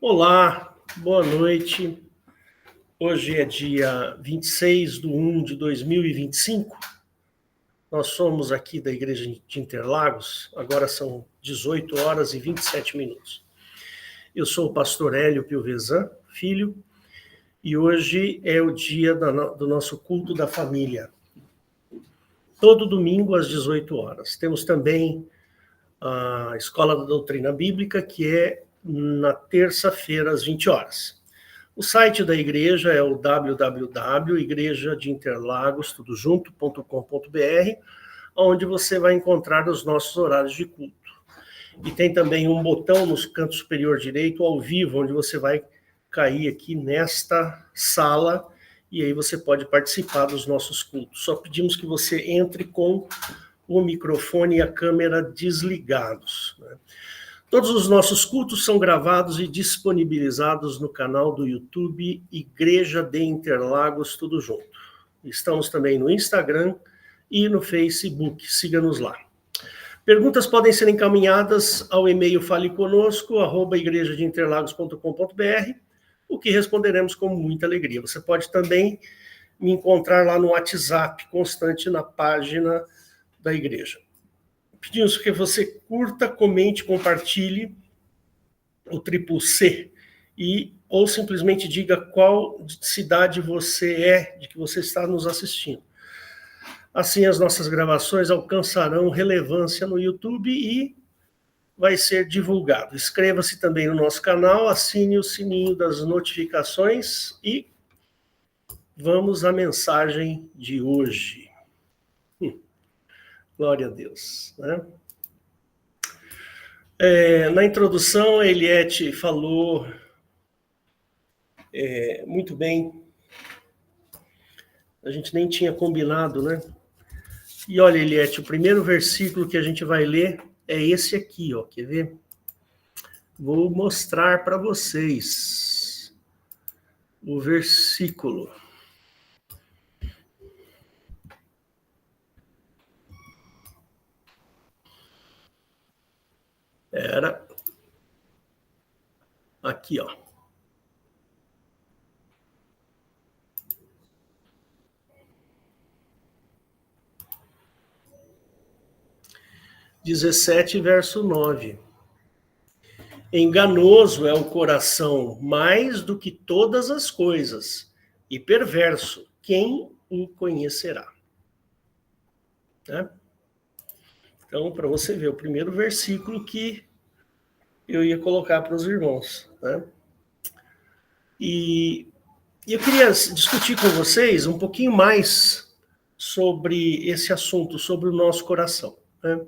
Olá, boa noite. Hoje é dia 26/1 de 2025. Nós somos aqui da Igreja de Interlagos, agora são 18 horas e 27 minutos. Eu sou o pastor Hélio Piovesan, filho, e hoje é o dia do nosso culto da família. Todo domingo às 18 horas. Temos também a Escola da Doutrina Bíblica, que é na terça-feira às 20 horas. O site da igreja é o www.igrejadeinterlagos.com.br, onde você vai encontrar os nossos horários de culto. E tem também um botão no canto superior direito, ao vivo, onde você vai cair aqui nesta sala, e aí você pode participar dos nossos cultos. Só pedimos que você entre com o microfone e a câmera desligados, né? Todos os nossos cultos são gravados e disponibilizados no canal do YouTube Igreja de Interlagos, tudo junto. Estamos também no Instagram e no Facebook, siga-nos lá. Perguntas podem ser encaminhadas ao e-mail faleconosco@igrejadeinterlagos.com.br, o que responderemos com muita alegria. Você pode também me encontrar lá no WhatsApp, constante na página da igreja. Pedimos que você curta, comente, compartilhe o triplo C ou simplesmente diga qual cidade você é, de que você está nos assistindo. Assim as nossas gravações alcançarão relevância no YouTube e vai ser divulgado. Inscreva-se também no nosso canal, assine o sininho das notificações e vamos à mensagem de hoje. Glória a Deus, né? Na introdução, a Eliette falou muito bem. A gente nem tinha combinado, né? E olha, Eliette, o primeiro versículo que a gente vai ler é esse aqui, ó. Quer ver? Vou mostrar para vocês o versículo. Era aqui, ó. (17, verso 9). Enganoso é o coração mais do que todas as coisas, e perverso, quem o conhecerá? Né? Então, para você ver, o primeiro versículo que eu ia colocar para os irmãos, né? E eu queria discutir com vocês um pouquinho mais sobre esse assunto, sobre o nosso coração, né?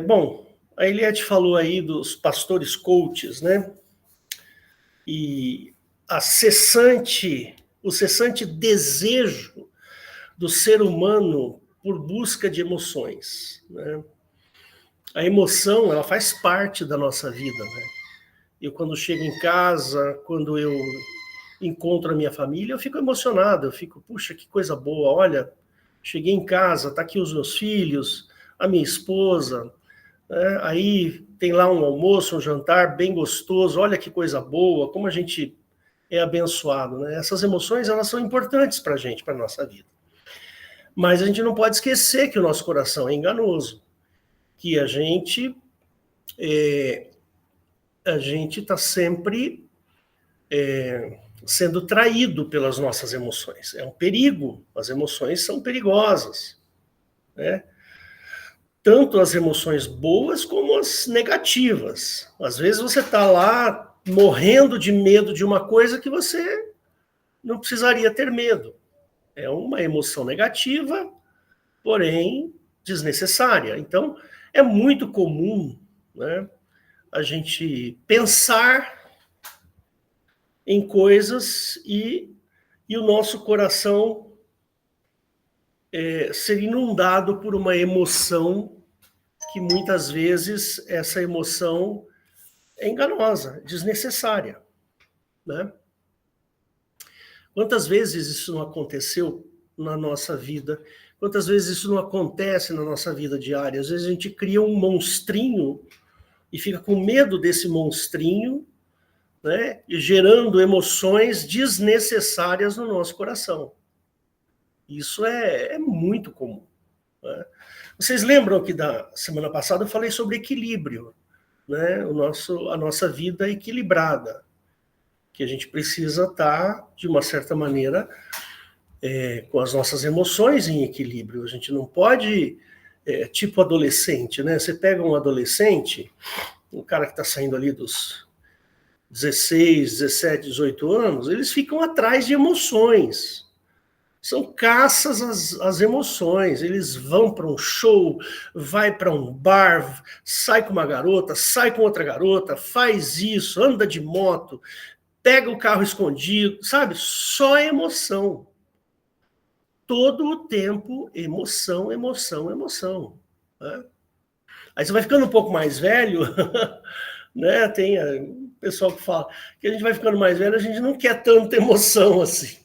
Bom, a Eliette falou aí dos pastores coaches, né? E o cessante desejo do ser humano por busca de emoções, né? A emoção, ela faz parte da nossa vida, né? Eu, quando chego em casa, quando eu encontro a minha família, eu fico emocionado, eu fico, puxa, que coisa boa, olha, cheguei em casa, tá aqui os meus filhos, a minha esposa, né? Aí tem lá um almoço, um jantar bem gostoso, olha que coisa boa, como a gente é abençoado, né? Essas emoções, elas são importantes para a gente, para a nossa vida. Mas a gente não pode esquecer que o nosso coração é enganoso, que a gente está sempre sendo traído pelas nossas emoções. É um perigo, as emoções são perigosas, né? Tanto as emoções boas como as negativas. Às vezes você está lá morrendo de medo de uma coisa que você não precisaria ter medo. É uma emoção negativa, porém desnecessária. Então, é muito comum, né, a gente pensar em coisas e o nosso coração ser inundado por uma emoção que muitas vezes essa emoção é enganosa, desnecessária, né? Quantas vezes isso não aconteceu na nossa vida? Quantas vezes isso não acontece na nossa vida diária? Às vezes a gente cria um monstrinho e fica com medo desse monstrinho, né, gerando emoções desnecessárias no nosso coração. Isso é muito comum. Né? Vocês lembram que da semana passada eu falei sobre equilíbrio, né? A nossa vida equilibrada, que a gente precisa estar, de uma certa maneira, com as nossas emoções em equilíbrio. A gente não pode, tipo adolescente, né? Você pega um adolescente, um cara que está saindo ali dos 16, 17, 18 anos, eles ficam atrás de emoções. São caças às emoções. Eles vão para um show, vai para um bar, sai com uma garota, sai com outra garota, faz isso, anda de moto, pega o carro escondido, sabe? Só emoção. Todo o tempo, emoção, emoção, emoção. Né? Aí você vai ficando um pouco mais velho, né? Tem o pessoal que fala que a gente vai ficando mais velho, a gente não quer tanta emoção assim.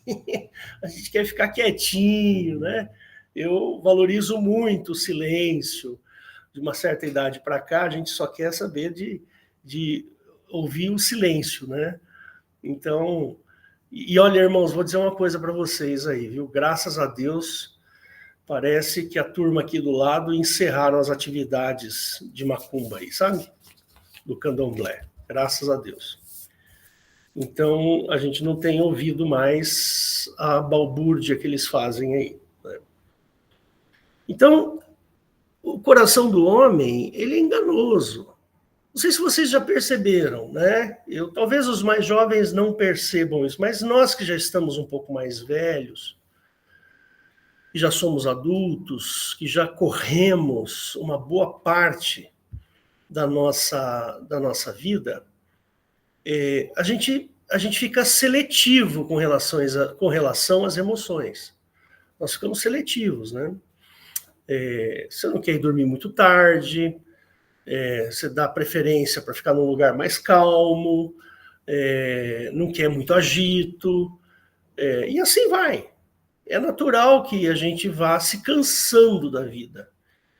A gente quer ficar quietinho, né? Eu valorizo muito o silêncio. De uma certa idade para cá, a gente só quer saber de ouvir o silêncio, né? Então, e olha, irmãos, vou dizer uma coisa para vocês aí, viu? Graças a Deus, parece que a turma aqui do lado encerraram as atividades de macumba aí, sabe? Do candomblé, graças a Deus. Então, a gente não tem ouvido mais a balbúrdia que eles fazem aí. Né? Então, o coração do homem, ele é enganoso. Não sei se vocês já perceberam, né? Talvez os mais jovens não percebam isso, mas nós que já estamos um pouco mais velhos, que já somos adultos, que já corremos uma boa parte da nossa vida, a gente fica seletivo com relação às emoções. Nós ficamos seletivos, né? Você não quer ir dormir muito tarde, você dá preferência para ficar num lugar mais calmo, não quer muito agito, e assim vai. É natural que a gente vá se cansando da vida.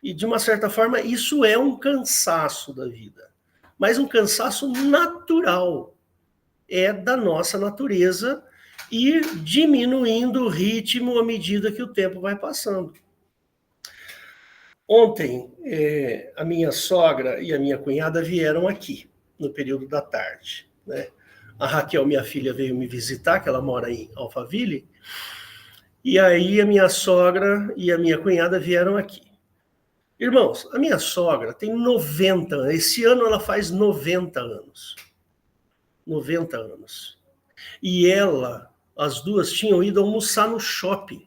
E, de uma certa forma, isso é um cansaço da vida. Mas um cansaço natural. É da nossa natureza ir diminuindo o ritmo à medida que o tempo vai passando. Ontem, a minha sogra e a minha cunhada vieram aqui, no período da tarde. Né? A Raquel, minha filha, veio me visitar, que ela mora em Alphaville, e aí a minha sogra e a minha cunhada vieram aqui. Irmãos, a minha sogra tem 90 anos, esse ano ela faz 90 anos. 90 anos. E as duas tinham ido almoçar no shopping.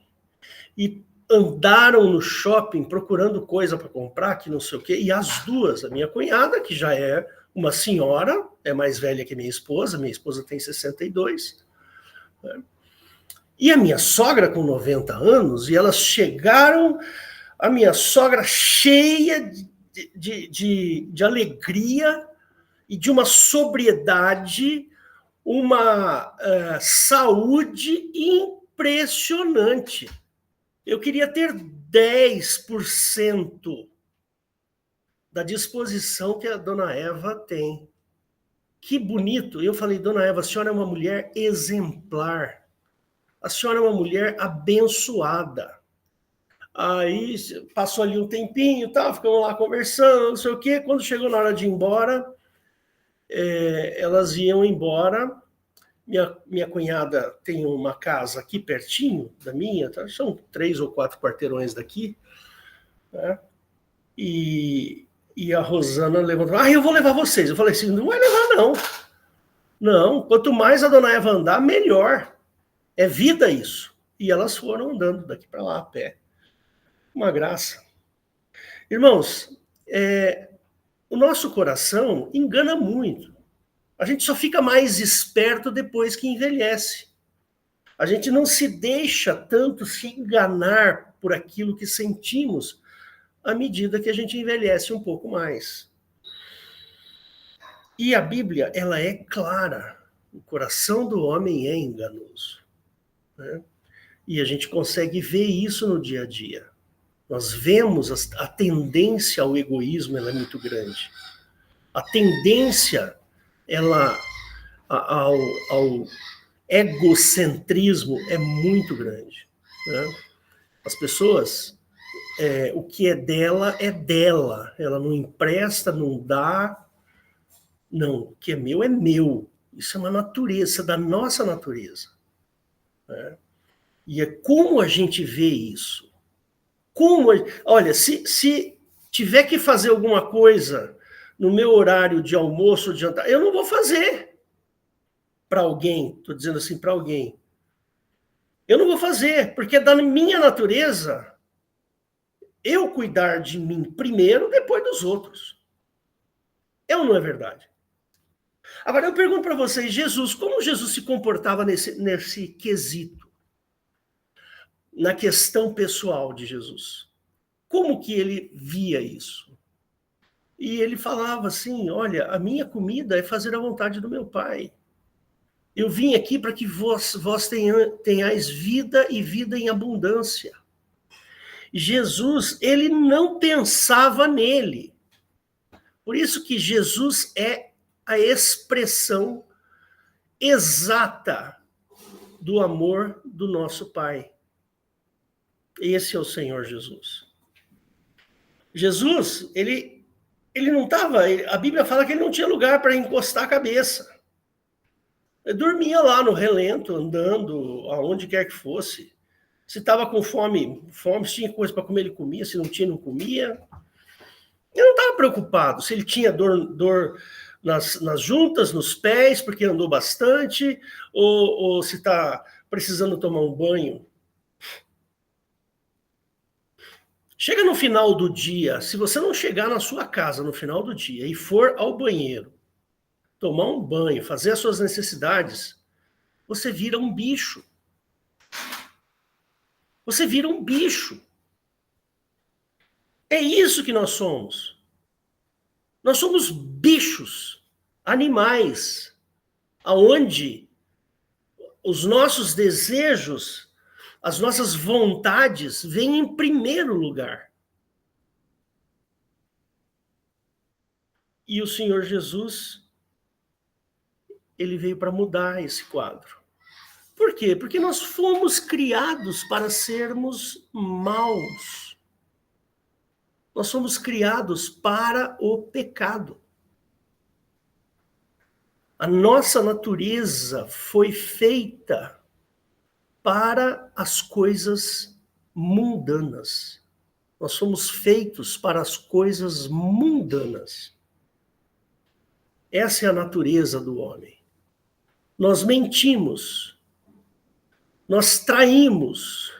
E andaram no shopping procurando coisa para comprar, que não sei o quê. E as duas, a minha cunhada, que já é uma senhora, é mais velha que minha esposa tem 62. Né? E a minha sogra com 90 anos, e elas chegaram, a minha sogra cheia de alegria e de uma sobriedade, uma saúde impressionante. Eu queria ter 10% da disposição que a dona Eva tem. Que bonito. Eu falei, dona Eva, a senhora é uma mulher exemplar. A senhora é uma mulher abençoada. Aí passou ali um tempinho, ficamos lá conversando, não sei o quê. Quando chegou na hora de ir embora, elas iam embora. Minha cunhada tem uma casa aqui pertinho da minha, são 3 ou 4 quarteirões daqui, né? E a Rosana levantou, eu vou levar vocês. Eu falei assim, não vai levar não. Não, quanto mais a dona Eva andar, melhor. É vida isso. E elas foram andando daqui para lá a pé. Uma graça. Irmãos, o nosso coração engana muito. A gente só fica mais esperto depois que envelhece. A gente não se deixa tanto se enganar por aquilo que sentimos à medida que a gente envelhece um pouco mais. E a Bíblia, ela é clara. O coração do homem é enganoso. Né? E a gente consegue ver isso no dia a dia. Nós vemos a tendência ao egoísmo, ela é muito grande. A tendência ao egocentrismo é muito grande, né? As pessoas, o que é dela, ela não empresta, não dá, não, o que é meu, isso é uma natureza, da nossa natureza, né? E é como a gente vê isso, olha, se tiver que fazer alguma coisa no meu horário de almoço ou de jantar, eu não vou fazer para alguém, estou dizendo assim, para alguém. Eu não vou fazer, porque é da minha natureza eu cuidar de mim primeiro, depois dos outros. É ou não é verdade? Agora, eu pergunto para vocês, como Jesus se comportava nesse quesito? Na questão pessoal de Jesus. Como que ele via isso? E ele falava assim, olha, a minha comida é fazer a vontade do meu Pai. Eu vim aqui para que vós tenhais vida e vida em abundância. Jesus, ele não pensava nele. Por isso que Jesus é a expressão exata do amor do nosso Pai. Esse é o Senhor Jesus. Jesus, ele não estava... A Bíblia fala que ele não tinha lugar para encostar a cabeça. Ele dormia lá no relento, andando, aonde quer que fosse. Se estava com fome, se tinha coisa para comer, ele comia. Se não tinha, não comia. Ele não estava preocupado se ele tinha dor nas juntas, nos pés, porque andou bastante, ou se está precisando tomar um banho. Chega no final do dia, se você não chegar na sua casa no final do dia e for ao banheiro, tomar um banho, fazer as suas necessidades, você vira um bicho. Você vira um bicho. É isso que nós somos. Nós somos bichos, animais, aonde os nossos desejos, as nossas vontades vêm em primeiro lugar. E o Senhor Jesus, ele veio para mudar esse quadro. Por quê? Porque nós fomos criados para sermos maus. Nós somos criados para o pecado. A nossa natureza foi feita para as coisas mundanas. Nós somos feitos para as coisas mundanas. Essa é a natureza do homem. Nós mentimos, nós traímos,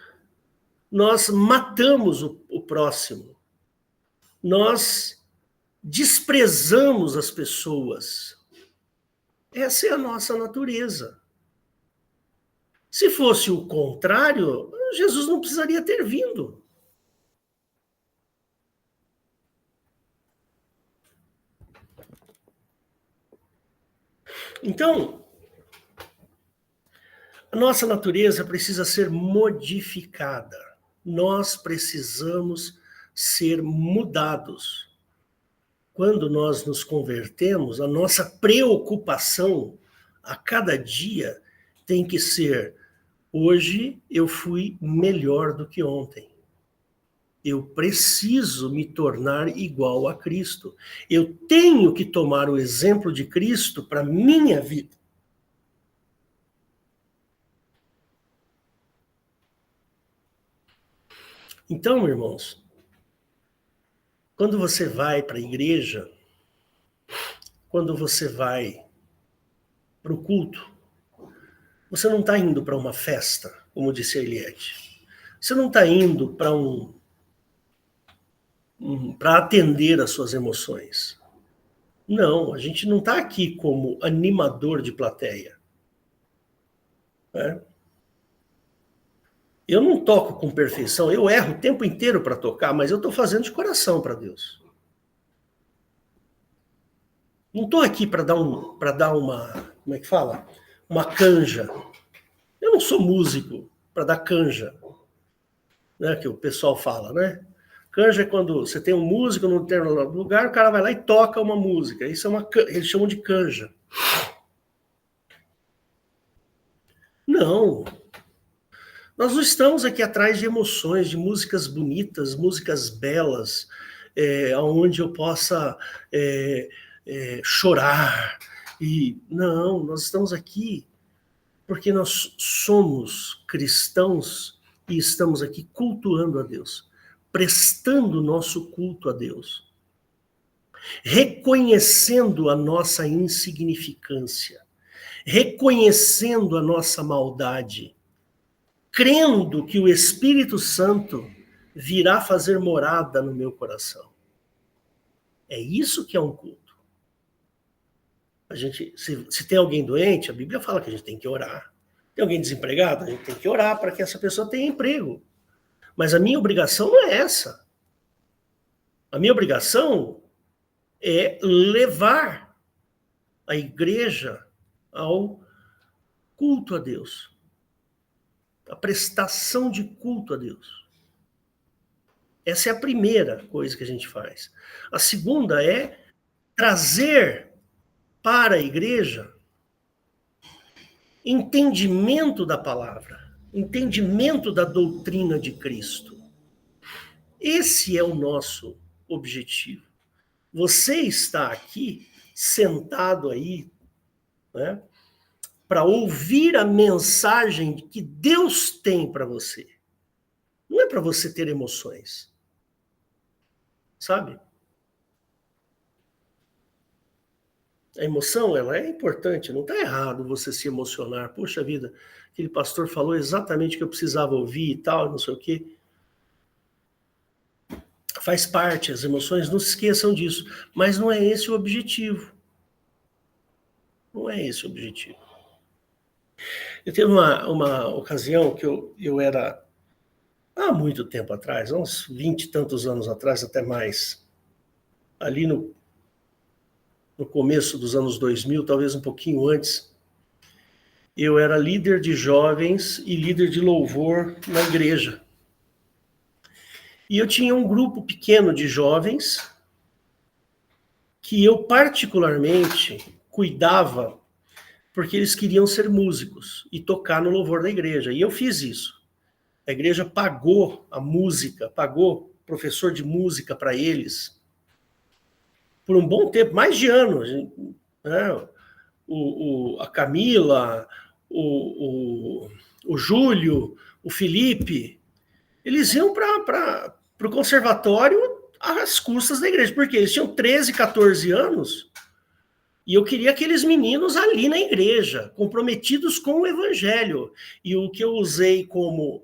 nós matamos o próximo, nós desprezamos as pessoas. Essa é a nossa natureza. Se fosse o contrário, Jesus não precisaria ter vindo. Então, a nossa natureza precisa ser modificada. Nós precisamos ser mudados. Quando nós nos convertemos, a nossa preocupação a cada dia tem que ser: hoje eu fui melhor do que ontem. Eu preciso me tornar igual a Cristo. Eu tenho que tomar o exemplo de Cristo para a minha vida. Então, irmãos, quando você vai para a igreja, quando você vai para o culto, você não está indo para uma festa, como disse a Eliette. Você não está indo para para atender às suas emoções. Não, a gente não está aqui como animador de plateia. Né? Eu não toco com perfeição, eu erro o tempo inteiro para tocar, mas eu estou fazendo de coração para Deus. Não estou aqui para dar uma, como é que fala? Uma canja. Eu não sou músico para dar canja, né? Que o pessoal fala, né? Canja é quando você tem um músico num determinado lugar, o cara vai lá e toca uma música. Isso eles chamam de canja. Não. Nós não estamos aqui atrás de emoções, de músicas bonitas, músicas belas, onde eu possa chorar. Não, nós estamos aqui porque nós somos cristãos e estamos aqui cultuando a Deus, prestando o nosso culto a Deus, reconhecendo a nossa insignificância, reconhecendo a nossa maldade, crendo que o Espírito Santo virá fazer morada no meu coração. É isso que é um culto. A gente, se tem alguém doente, a Bíblia fala que a gente tem que orar. Tem alguém desempregado, a gente tem que orar para que essa pessoa tenha emprego. Mas a minha obrigação não é essa. A minha obrigação é levar a igreja ao culto a Deus. A prestação de culto a Deus. Essa é a primeira coisa que a gente faz. A segunda é trazer para a igreja entendimento da palavra, entendimento da doutrina de Cristo. Esse é o nosso objetivo. Você está aqui, sentado aí, né, para ouvir a mensagem que Deus tem para você. Não é para você ter emoções. Sabe? A emoção, ela é importante, não está errado você se emocionar. Poxa vida, aquele pastor falou exatamente o que eu precisava ouvir e tal, não sei o quê. Faz parte, as emoções, não se esqueçam disso. Mas não é esse o objetivo. Não é esse o objetivo. Eu teve uma ocasião que eu era, há muito tempo atrás, uns 20 e tantos anos atrás, até mais, ali no começo dos anos 2000, talvez um pouquinho antes, eu era líder de jovens e líder de louvor na igreja. E eu tinha um grupo pequeno de jovens que eu particularmente cuidava porque eles queriam ser músicos e tocar no louvor da igreja. E eu fiz isso. A igreja pagou a música, pagou professor de música para eles por um bom tempo, mais de ano. Né? A Camila, o Júlio, o Felipe, eles iam para o conservatório às custas da igreja, porque eles tinham 13, 14 anos e eu queria aqueles meninos ali na igreja, comprometidos com o evangelho. E o que eu usei como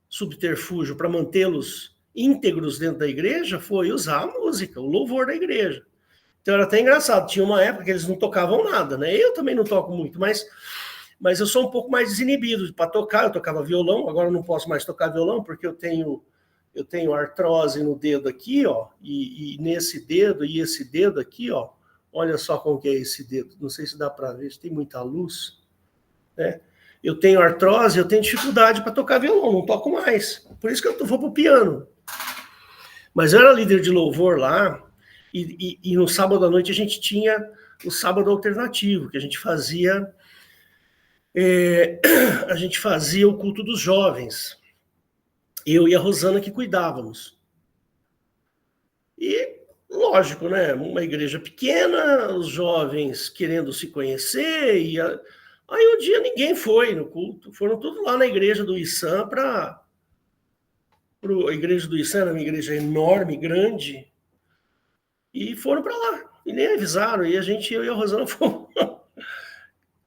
subterfúgio para mantê-los íntegros dentro da igreja foi usar a música, o louvor da igreja. Então era até engraçado, tinha uma época que eles não tocavam nada, né? Eu também não toco muito, mas eu sou um pouco mais desinibido para tocar. Eu tocava violão, agora eu não posso mais tocar violão porque eu tenho artrose no dedo aqui, ó, e nesse dedo e esse dedo aqui, ó. Olha só como que é esse dedo. Não sei se dá para ver, se tem muita luz, né? Eu tenho artrose, eu tenho dificuldade para tocar violão, não toco mais. Por isso que eu vou pro piano. Mas eu era líder de louvor lá, e no sábado à noite a gente tinha o sábado alternativo, que a gente fazia o culto dos jovens. Eu e a Rosana que cuidávamos. E, lógico, né? Uma igreja pequena, os jovens querendo se conhecer. Aí um dia ninguém foi no culto. Foram todos lá na igreja do Isam a igreja do Isam era uma igreja enorme, grande. E foram para lá. E nem avisaram. E eu e a Rosana fomos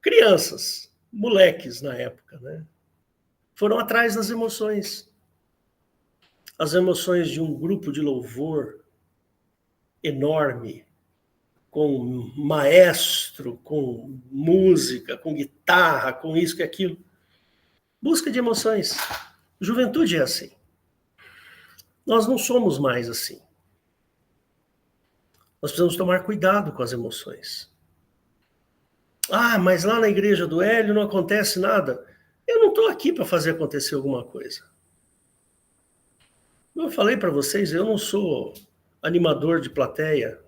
crianças, moleques na época, né? Foram atrás das emoções. As emoções de um grupo de louvor enorme, com maestro, com música, com guitarra, com isso, com aquilo. Busca de emoções. Juventude é assim. Nós não somos mais assim. Nós precisamos tomar cuidado com as emoções. Ah, mas lá na igreja do Hélio não acontece nada. Eu não estou aqui para fazer acontecer alguma coisa. Eu falei para vocês, eu não sou animador de plateia.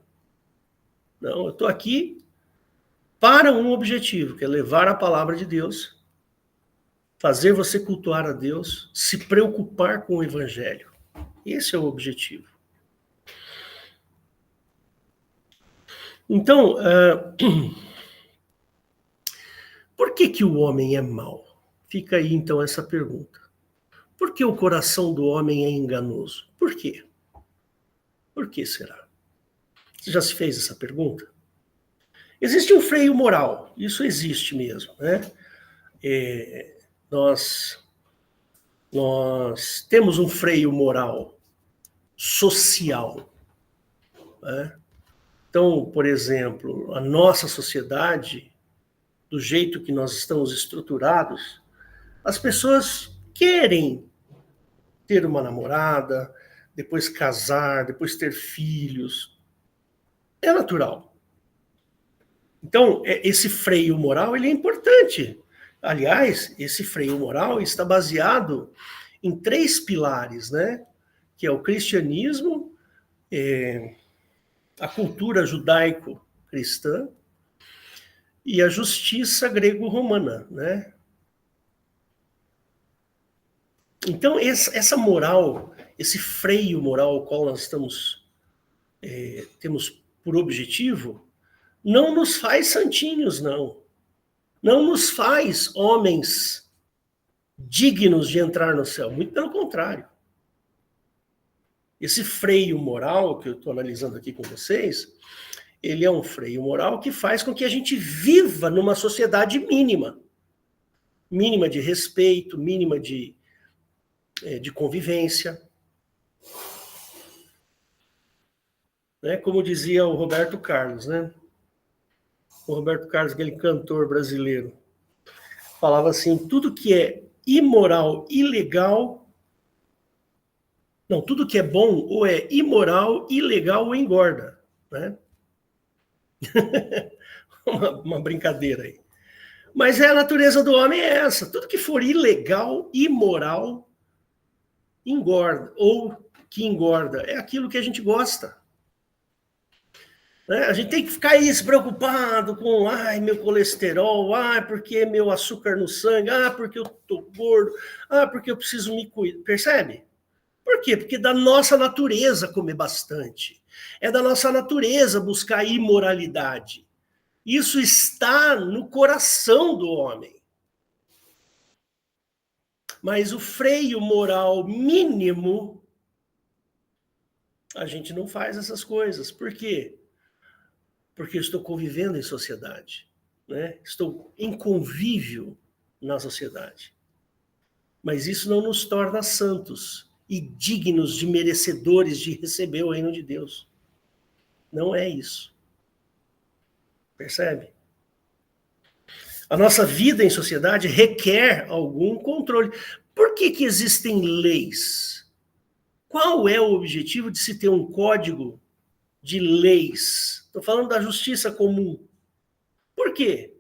Não, eu estou aqui para um objetivo, que é levar a palavra de Deus, fazer você cultuar a Deus, se preocupar com o evangelho. Esse é o objetivo. Então, por que o homem é mau? Fica aí, então, essa pergunta. Por que o coração do homem é enganoso? Por quê? Por que será? Você já se fez essa pergunta? Existe um freio moral, isso existe mesmo, né? Nós temos um freio moral social, né? Então, por exemplo, a nossa sociedade, do jeito que nós estamos estruturados, as pessoas querem ter uma namorada, depois casar, depois ter filhos. É natural. Então, esse freio moral ele é importante. Aliás, esse freio moral está baseado em 3 pilares, né? Que é o cristianismo, a cultura judaico-cristã e a justiça grego-romana, né? Então, essa moral, esse freio moral ao qual nós temos por objetivo, não nos faz santinhos, não. Não nos faz homens dignos de entrar no céu. Muito pelo contrário. Esse freio moral que eu estou analisando aqui com vocês, ele é um freio moral que faz com que a gente viva numa sociedade mínima. Mínima de respeito, mínima de convivência. Né? Como dizia o Roberto Carlos, né? O Roberto Carlos, aquele cantor brasileiro, falava assim, tudo que é imoral, ilegal... Não, tudo que é bom ou é imoral, ilegal ou engorda. Né? uma brincadeira aí. Mas a natureza do homem é essa. Tudo que for ilegal, imoral, engorda. Ou que engorda. É aquilo que a gente gosta. Né? A gente tem que ficar aí se preocupado com ai, meu colesterol, porque meu açúcar no sangue, porque eu tô gordo, porque eu preciso me cuidar. Percebe? Por quê? Porque da nossa natureza comer bastante. É da nossa natureza buscar imoralidade. Isso está no coração do homem. Mas o freio moral mínimo, a gente não faz essas coisas. Por quê? Porque eu estou convivendo em sociedade. Né? Estou em convívio na sociedade. Mas isso não nos torna santos e dignos de merecedores de receber o reino de Deus. Não é isso. Percebe? A nossa vida em sociedade requer algum controle. Por que existem leis? Qual é o objetivo de se ter um código de leis? Estou falando da justiça comum. Por quê?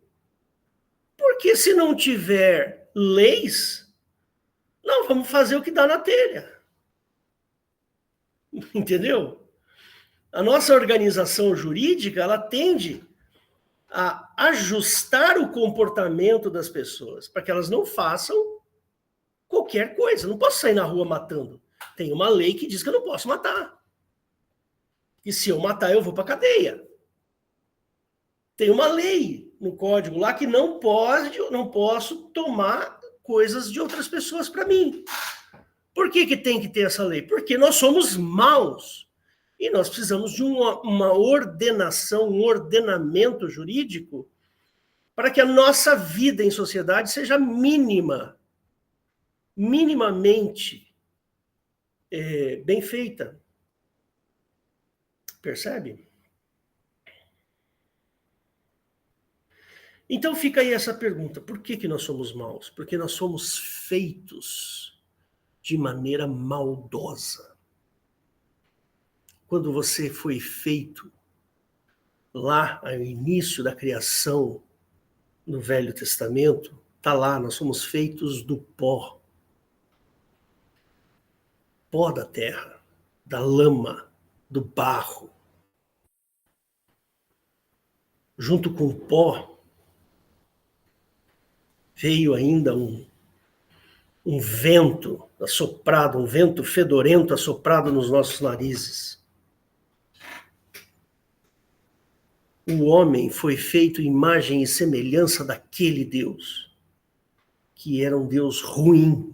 Porque se não tiver leis, nós vamos fazer o que dá na telha. Entendeu? A nossa organização jurídica, ela tende a ajustar o comportamento das pessoas para que elas não façam qualquer coisa. Não posso sair na rua matando. Tem uma lei que diz que eu não posso matar. E se eu matar, eu vou para a cadeia. Tem uma lei no código lá que não posso tomar coisas de outras pessoas para mim. Por que tem que ter essa lei? Porque nós somos maus. E nós precisamos de uma ordenação, um ordenamento jurídico para que a nossa vida em sociedade seja minimamente bem feita. Percebe? Então fica aí essa pergunta, por que nós somos maus? Porque nós somos feitos de maneira maldosa. Quando você foi feito lá ao início da criação, no Velho Testamento, está lá, nós somos feitos do pó. pó da terra, da lama, do barro. Junto com o pó, veio ainda um vento assoprado, um vento fedorento assoprado nos nossos narizes. O homem foi feito imagem e semelhança daquele Deus, que era um Deus ruim.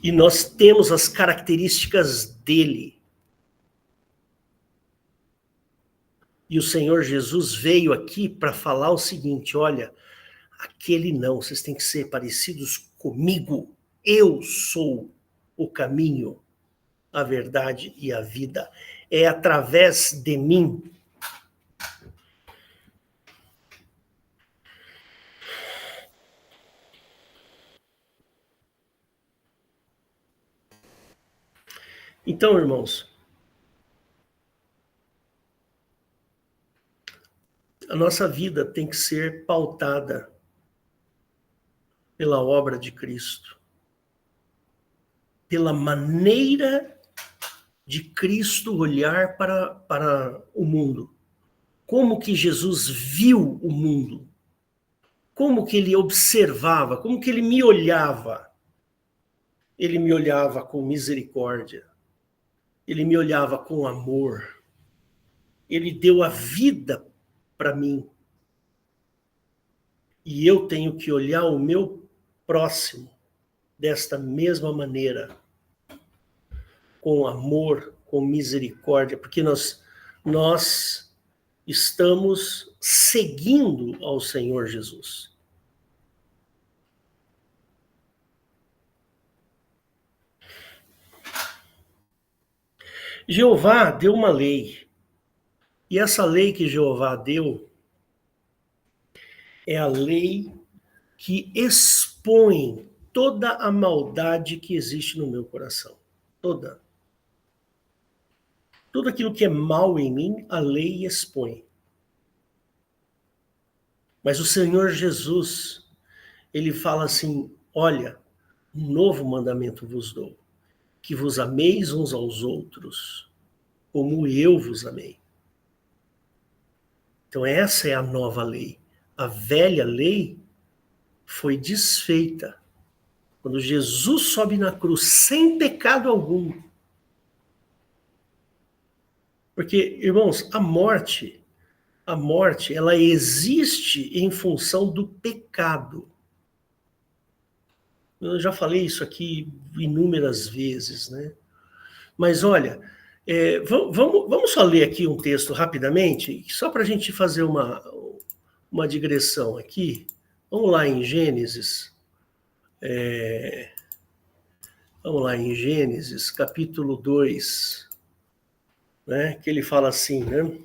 E nós temos as características dele. E o Senhor Jesus veio aqui para falar o seguinte: olha, aquele não, vocês têm que ser parecidos comigo. Eu sou o caminho, a verdade e a vida. É através de mim. Então, irmãos, a nossa vida tem que ser pautada pela obra de Cristo, pela maneira de Cristo olhar para o mundo. Como que Jesus viu o mundo? Como que ele observava? Como que ele me olhava? Ele me olhava com misericórdia. Ele me olhava com amor. Ele deu a vida para mim. E eu tenho que olhar o meu próximo desta mesma maneira, com amor, com misericórdia, porque nós estamos seguindo ao Senhor Jesus. Jeová deu uma lei, e essa lei que Jeová deu é a lei que expõe toda a maldade que existe no meu coração. Toda. Tudo aquilo que é mal em mim, a lei expõe. Mas o Senhor Jesus, ele fala assim: olha, um novo mandamento vos dou, que vos ameis uns aos outros, como eu vos amei. Então essa é a nova lei. A velha lei foi desfeita quando Jesus sobe na cruz sem pecado algum. Porque, irmãos, a morte, ela existe em função do pecado. Eu já falei isso aqui inúmeras vezes, né? Mas olha, vamos só ler aqui um texto rapidamente, só para a gente fazer uma digressão aqui. Vamos lá em Gênesis. Vamos lá em Gênesis, capítulo 2, né? Que ele fala assim, né?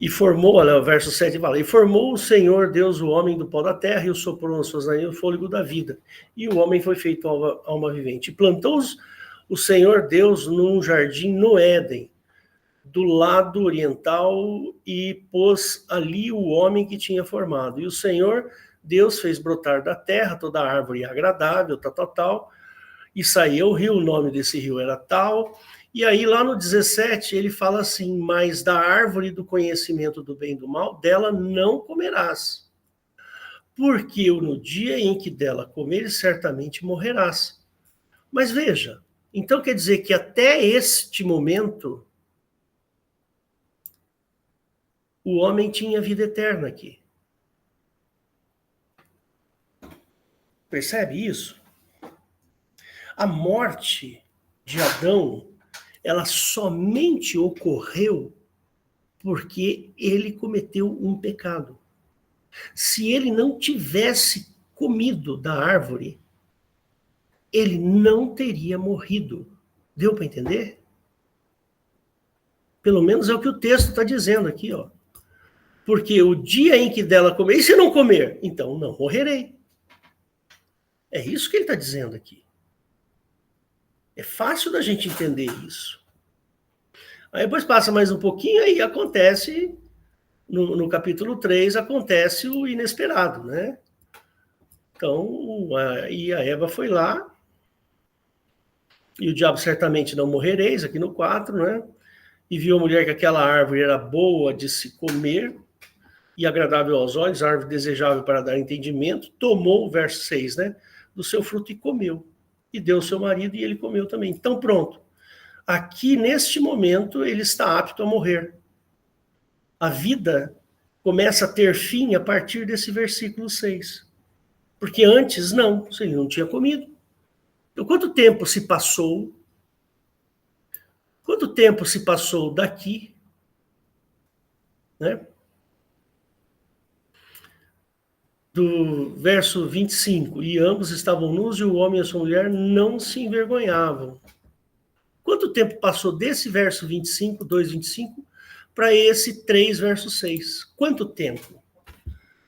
E formou, olha, o verso 7 fala: e formou o Senhor Deus o homem do pó da terra, e o soprou nas suas narinas o fôlego da vida. E o homem foi feito alma vivente. E plantou o Senhor Deus num jardim no Éden, do lado oriental, e pôs ali o homem que tinha formado. E o Senhor Deus fez brotar da terra toda árvore agradável, tal, e saía o rio, o nome desse rio era tal. E aí lá no 17 ele fala assim: mas da árvore do conhecimento do bem e do mal, dela não comerás, porque no dia em que dela comeres, certamente morrerás. Mas veja, então quer dizer que até este momento o homem tinha vida eterna aqui. Percebe isso? A morte de Adão, ela somente ocorreu porque ele cometeu um pecado. Se ele não tivesse comido da árvore, ele não teria morrido. Deu para entender? Pelo menos é o que o texto está dizendo aqui, ó. Porque o dia em que dela comer, e se não comer? Então não morrerei. É isso que ele está dizendo aqui. É fácil da gente entender isso. Aí depois passa mais um pouquinho, aí acontece no capítulo 3 acontece o inesperado, né? Então, e a Eva foi lá, e o diabo certamente não morrereis, aqui no 4, né? E viu a mulher que aquela árvore era boa de se comer e agradável aos olhos, árvore desejável para dar entendimento, tomou, verso 6, né? Do seu fruto e comeu. E deu ao seu marido e ele comeu também. Então, pronto. Aqui, neste momento, ele está apto a morrer. A vida começa a ter fim a partir desse versículo 6. Porque antes, não, ele não tinha comido. Então, quanto tempo se passou? Quanto tempo se passou daqui, né? Do verso 25, e ambos estavam nus e o homem e a sua mulher não se envergonhavam. Quanto tempo passou desse verso 25, 2:25, para esse 3, verso 6? Quanto tempo?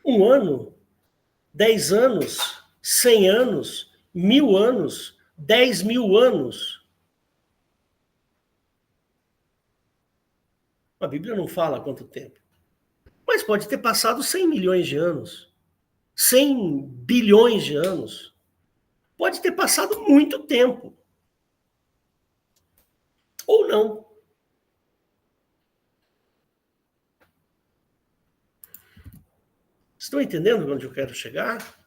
1 ano? 10 anos? 100 anos? 1000 anos? 10.000 anos? A Bíblia não fala quanto tempo. Mas pode ter passado 100 milhões de anos. 100 bilhões de anos. Pode ter passado muito tempo. Ou não. Estão entendendo onde eu quero chegar?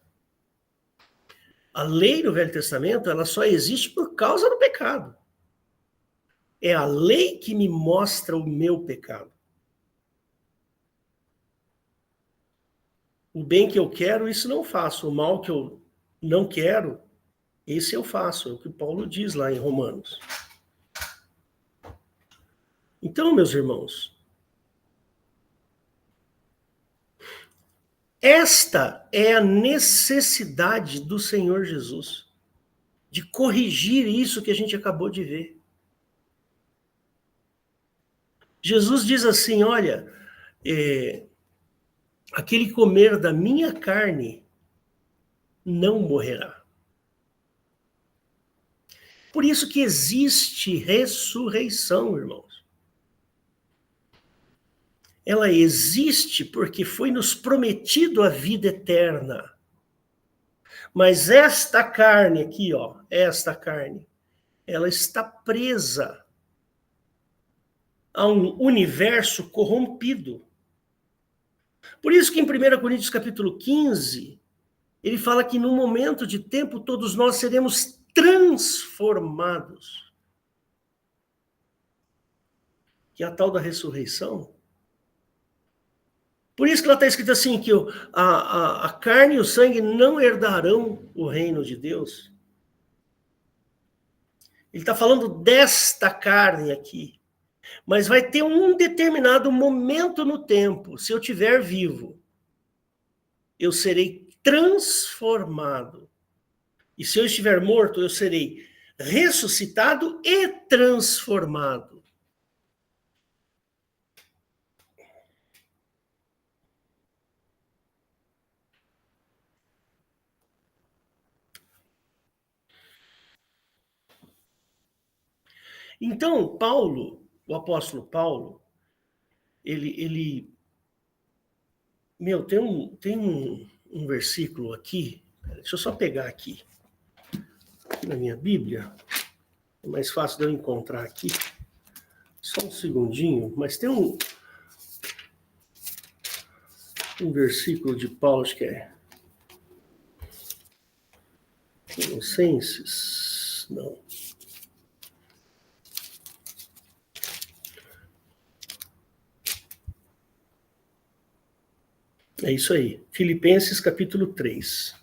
A lei do Velho Testamento, ela só existe por causa do pecado. É a lei que me mostra o meu pecado. O bem que eu quero, isso não faço. O mal que eu não quero, esse eu faço. É o que Paulo diz lá em Romanos. Então, meus irmãos, esta é a necessidade do Senhor Jesus, de corrigir isso que a gente acabou de ver. Jesus diz assim, olha, aquele comer da minha carne não morrerá. Por isso que existe ressurreição, irmãos. Ela existe porque foi nos prometido a vida eterna. Mas esta carne aqui, ó, esta carne, ela está presa a um universo corrompido. Por isso que em 1 Coríntios capítulo 15, ele fala que num momento de tempo todos nós seremos transformados. Que é a tal da ressurreição. Por isso que lá está escrito assim, que a carne e o sangue não herdarão o reino de Deus. Ele está falando desta carne aqui. Mas vai ter um determinado momento no tempo, se eu estiver vivo, eu serei transformado. E se eu estiver morto, eu serei ressuscitado e transformado. Então, Paulo, o apóstolo Paulo, ele tem um versículo aqui, deixa eu só pegar aqui na minha Bíblia, é mais fácil de eu encontrar aqui, só um segundinho, mas tem um versículo de Paulo, acho que é Colossenses, não. É isso aí, Filipenses capítulo 3.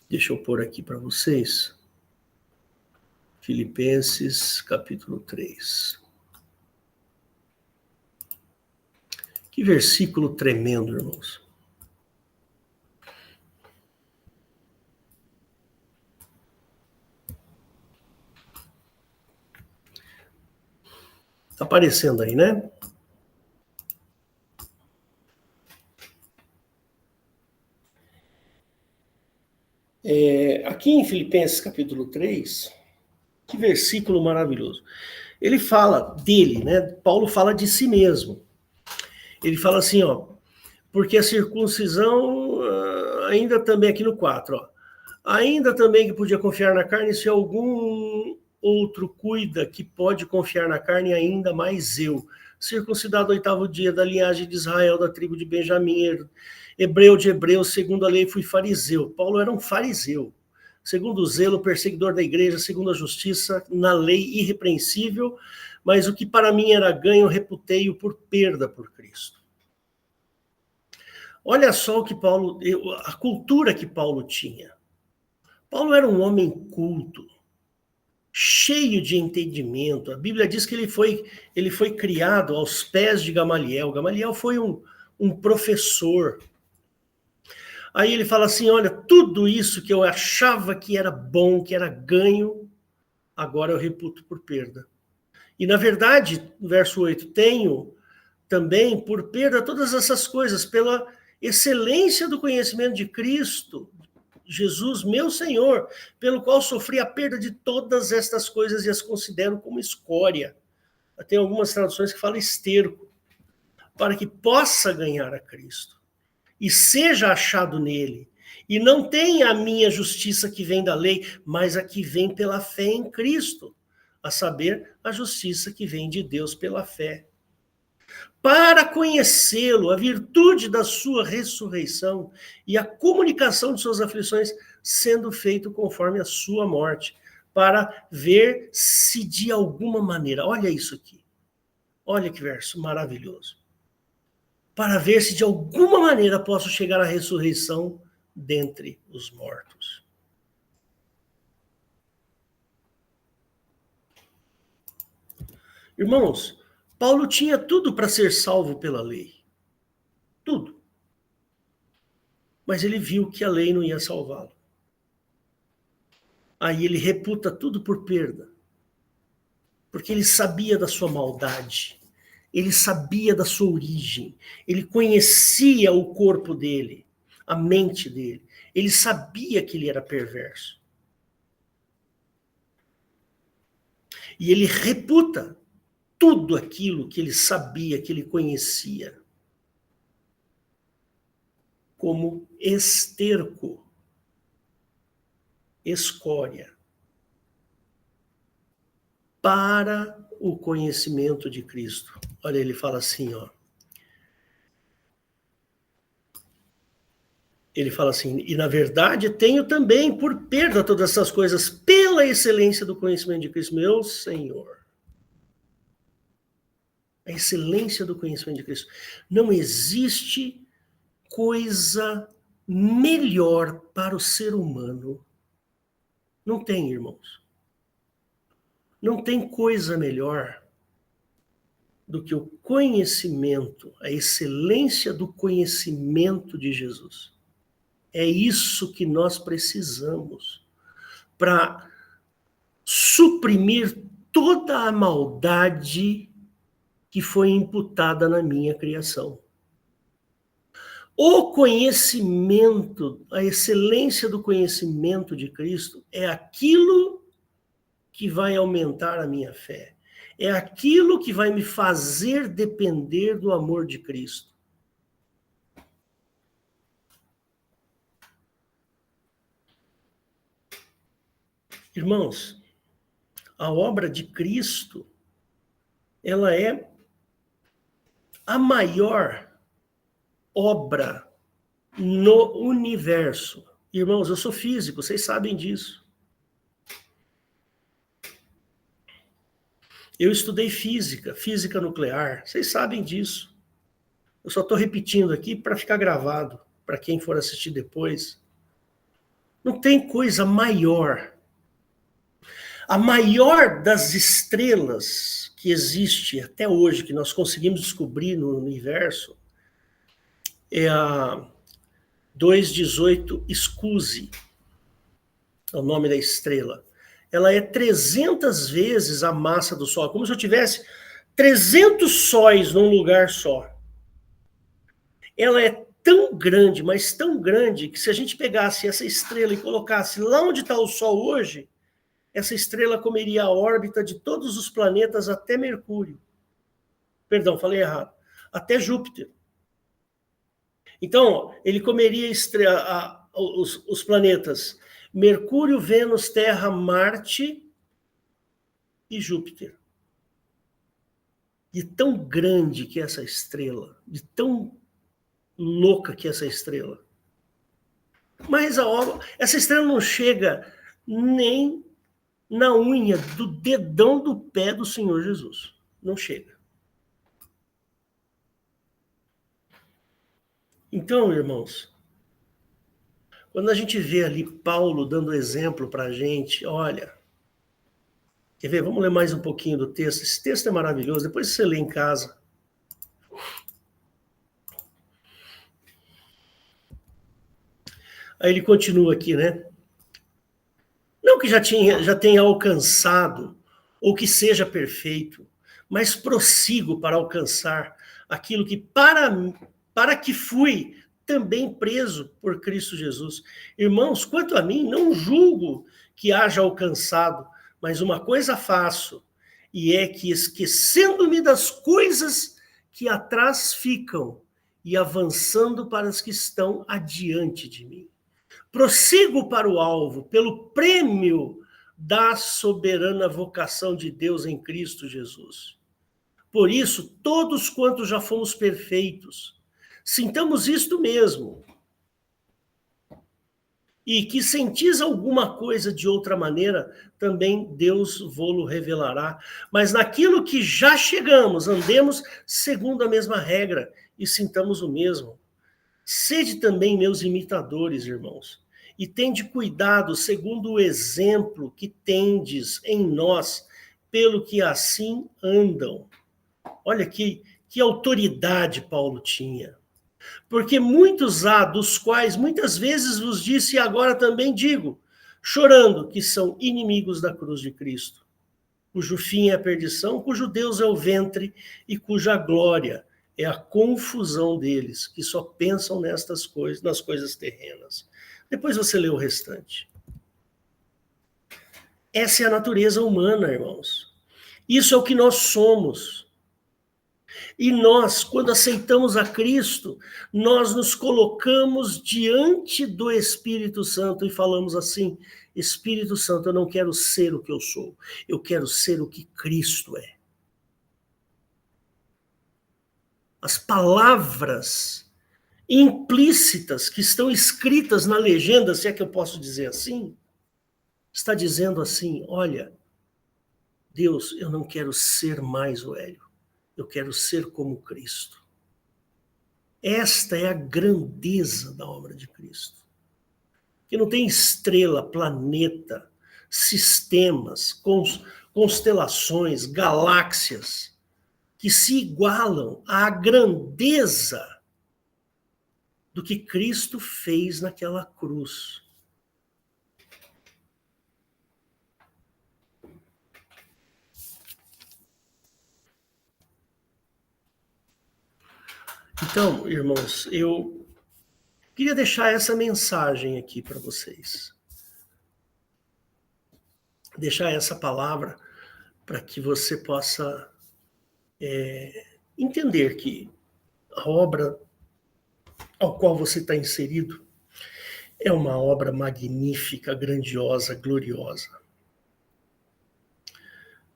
Deixa eu pôr aqui para vocês. Filipenses capítulo 3. Que versículo tremendo, irmãos. Está aparecendo aí, né? Aqui em Filipenses capítulo 3, que versículo maravilhoso. ele fala dele, né? Paulo fala de si mesmo. Ele fala assim, ó, porque a circuncisão, ainda também aqui no 4, ó, ainda também que podia confiar na carne, se algum outro cuida que pode confiar na carne, ainda mais eu. Circuncidado 8º dia, da linhagem de Israel, da tribo de Benjamim, hebreu de hebreus, segundo a lei fui fariseu. Paulo era um fariseu. Segundo o zelo, perseguidor da igreja, segundo a justiça, na lei irrepreensível, mas o que para mim era ganho, reputei-o por perda por Cristo. Olha só o que Paulo, a cultura que Paulo tinha. Paulo era um homem culto, cheio de entendimento. A Bíblia diz que ele foi criado aos pés de Gamaliel. Gamaliel foi um professor. Aí ele fala assim, olha, tudo isso que eu achava que era bom, que era ganho, agora eu reputo por perda. E na verdade, no verso 8, tenho também por perda todas essas coisas, pela excelência do conhecimento de Cristo, Jesus, meu Senhor, pelo qual sofri a perda de todas estas coisas e as considero como escória. Tem algumas traduções que falam esterco, para que possa ganhar a Cristo e seja achado nele, e não tenha a minha justiça que vem da lei, mas a que vem pela fé em Cristo, a saber, a justiça que vem de Deus pela fé. Para conhecê-lo, a virtude da sua ressurreição e a comunicação de suas aflições, sendo feito conforme a sua morte, para ver se de alguma maneira, olha isso aqui, olha que verso maravilhoso, para ver se de alguma maneira posso chegar à ressurreição dentre os mortos. Irmãos, Paulo tinha tudo para ser salvo pela lei. Tudo. Mas ele viu que a lei não ia salvá-lo. Aí ele reputa tudo por perda. Porque ele sabia da sua maldade. Ele sabia da sua origem. Ele conhecia o corpo dele, a mente dele. Ele sabia que ele era perverso. E ele reputa tudo aquilo que ele sabia, que ele conhecia, como esterco, escória, para o conhecimento de Cristo. Olha, ele fala assim, ó. Ele fala assim, e na verdade tenho também por perda todas essas coisas, pela excelência do conhecimento de Cristo, meu Senhor. A excelência do conhecimento de Cristo. Não existe coisa melhor para o ser humano. Não tem, irmãos. Não tem coisa melhor do que o conhecimento, a excelência do conhecimento de Jesus. É isso que nós precisamos para suprimir toda a maldade que foi imputada na minha criação. O conhecimento, a excelência do conhecimento de Cristo é aquilo que vai aumentar a minha fé. É aquilo que vai me fazer depender do amor de Cristo. Irmãos, a obra de Cristo, ela é a maior obra no universo. Irmãos, eu sou físico, vocês sabem disso. Eu estudei física, física nuclear, vocês sabem disso. Eu só estou repetindo aqui para ficar gravado, para quem for assistir depois. Não tem coisa maior. A maior das estrelas que existe até hoje, que nós conseguimos descobrir no universo, é a 218 Scusi, é o nome da estrela. Ela é 300 vezes a massa do Sol, como se eu tivesse 300 sóis num lugar só. Ela é tão grande, mas tão grande, que se a gente pegasse essa estrela e colocasse lá onde está o Sol hoje, essa estrela comeria a órbita de todos os planetas até Mercúrio. Perdão, falei errado. Até Júpiter. Então, ele comeria os planetas Mercúrio, Vênus, Terra, Marte e Júpiter. De tão grande que é essa estrela, de tão louca que é essa estrela. Mas essa estrela não chega nem na unha do dedão do pé do Senhor Jesus. Não chega. Então, irmãos, quando a gente vê ali Paulo dando exemplo para a gente, olha, quer ver? Vamos ler mais um pouquinho do texto. Esse texto é maravilhoso, depois você lê em casa. Aí ele continua aqui, né? Não que já tenha alcançado, ou que seja perfeito, mas prossigo para alcançar aquilo que para que fui também preso por Cristo Jesus. Irmãos, quanto a mim, não julgo que haja alcançado, mas uma coisa faço, e é que, esquecendo-me das coisas que atrás ficam e avançando para as que estão adiante de mim, prossigo para o alvo, pelo prêmio da soberana vocação de Deus em Cristo Jesus. Por isso, todos quantos já fomos perfeitos, sintamos isto mesmo. E que sentis alguma coisa de outra maneira, também Deus vô-lo revelará. Mas naquilo que já chegamos, andemos segundo a mesma regra e sintamos o mesmo. Sede também meus imitadores, irmãos, e tende cuidado segundo o exemplo que tendes em nós, pelo que assim andam. Olha que autoridade Paulo tinha. Porque muitos há, dos quais muitas vezes vos disse e agora também digo, chorando, que são inimigos da cruz de Cristo, cujo fim é a perdição, cujo Deus é o ventre e cuja glória é a confusão deles, que só pensam nestas coisas, nas coisas terrenas. Depois você lê o restante. Essa é a natureza humana, irmãos. Isso é o que nós somos. E nós, quando aceitamos a Cristo, nós nos colocamos diante do Espírito Santo e falamos assim: Espírito Santo, eu não quero ser o que eu sou, eu quero ser o que Cristo é. As palavras implícitas que estão escritas na legenda, se é que eu posso dizer assim, está dizendo assim: olha, Deus, eu não quero ser mais o Hélio, eu quero ser como Cristo. Esta é a grandeza da obra de Cristo. Que não tem estrela, planeta, sistemas, constelações, galáxias, que se igualam à grandeza do que Cristo fez naquela cruz. Então, irmãos, eu queria deixar essa mensagem aqui para vocês. Deixar essa palavra para que você possa entender que a obra ao qual você está inserido é uma obra magnífica, grandiosa, gloriosa.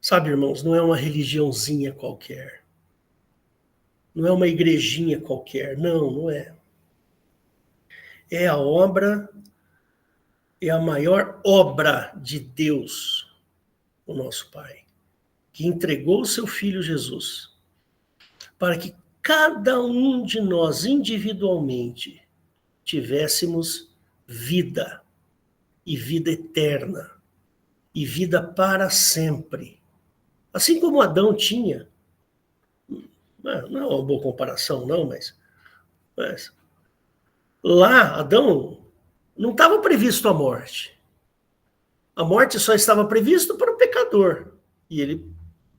Sabe, irmãos, não é uma religiãozinha qualquer. Não é uma igrejinha qualquer. Não, não é. É a obra, é a maior obra de Deus, o nosso Pai, que entregou o seu Filho Jesus, para que cada um de nós, individualmente, tivéssemos vida, e vida eterna, e vida para sempre. Assim como Adão tinha. Não é uma boa comparação, não, mas lá, Adão, não estava previsto a morte. A morte só estava prevista para o pecador. E ele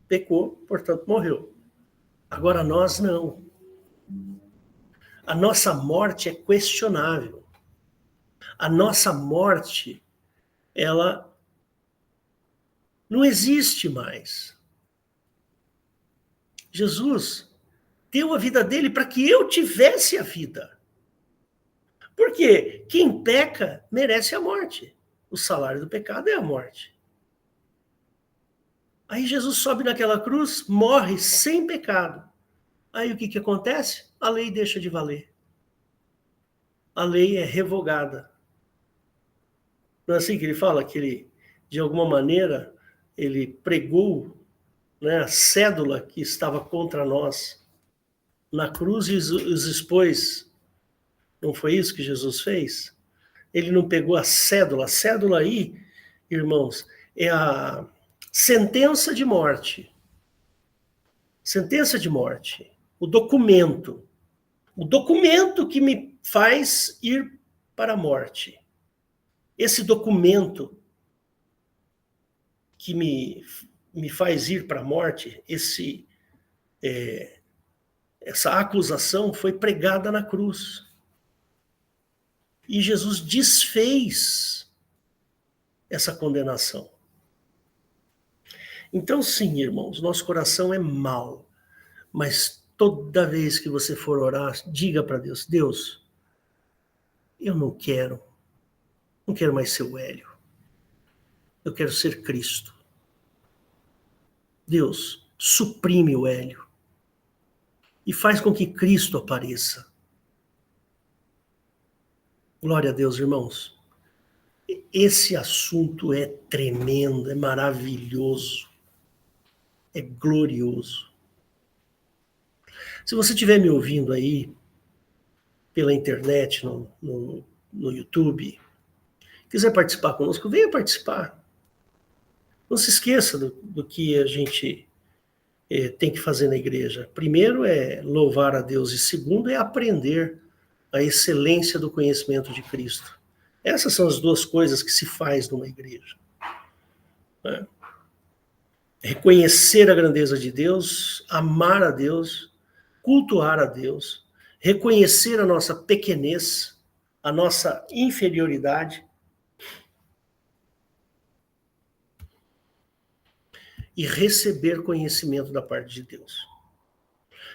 pecou, portanto morreu. Agora nós não. A nossa morte é questionável. A nossa morte, ela Não existe mais. Jesus deu a vida dele para que eu tivesse a vida. Por quê? Quem peca merece a morte. O salário do pecado é a morte. Aí Jesus sobe naquela cruz, morre sem pecado. Aí o que acontece? A lei deixa de valer. A lei é revogada. Não é assim que ele fala? Que ele, de alguma maneira, ele pregou, né, a cédula que estava contra nós na cruz e os expôs. Não foi isso que Jesus fez? Ele não pegou a cédula. A cédula aí, irmãos, é a sentença de morte. Sentença de morte. O documento. O documento que me faz ir para a morte. Esse documento que me faz ir para a morte, essa acusação foi pregada na cruz. E Jesus desfez essa condenação. Então, sim, irmãos, nosso coração é mau, mas toda vez que você for orar, diga para Deus, Deus, eu não quero mais ser o Hélio. Eu quero ser Cristo. Deus, suprime o Hélio e faz com que Cristo apareça. Glória a Deus, irmãos. Esse assunto é tremendo, é maravilhoso, é glorioso. Se você estiver me ouvindo aí pela internet, no YouTube, quiser participar conosco, venha participar. Não se esqueça do que a gente tem que fazer na igreja. Primeiro é louvar a Deus e segundo é aprender a excelência do conhecimento de Cristo. Essas são as duas coisas que se faz numa igreja. Né? Reconhecer a grandeza de Deus, amar a Deus, cultuar a Deus, reconhecer a nossa pequenez, a nossa inferioridade e receber conhecimento da parte de Deus.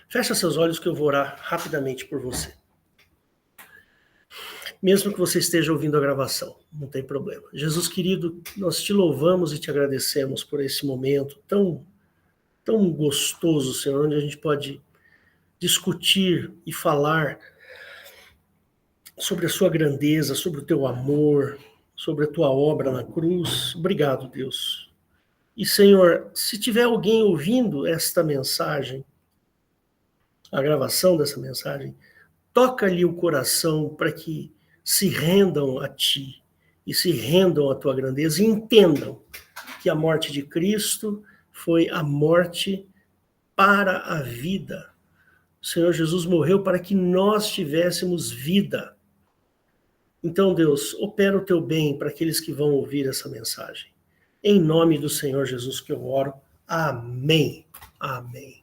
Fecha seus olhos que eu vou orar rapidamente por você. Mesmo que você esteja ouvindo a gravação, não tem problema. Jesus querido, nós te louvamos e te agradecemos por esse momento tão gostoso, Senhor, onde a gente pode discutir e falar sobre a sua grandeza, sobre o teu amor, sobre a tua obra na cruz. Obrigado, Deus. E, Senhor, se tiver alguém ouvindo esta mensagem, a gravação dessa mensagem, toca-lhe o coração para que se rendam a ti e se rendam à tua grandeza e entendam que a morte de Cristo foi a morte para a vida. O Senhor Jesus morreu para que nós tivéssemos vida. Então, Deus, opera o teu bem para aqueles que vão ouvir essa mensagem. Em nome do Senhor Jesus que eu oro. Amém. Amém.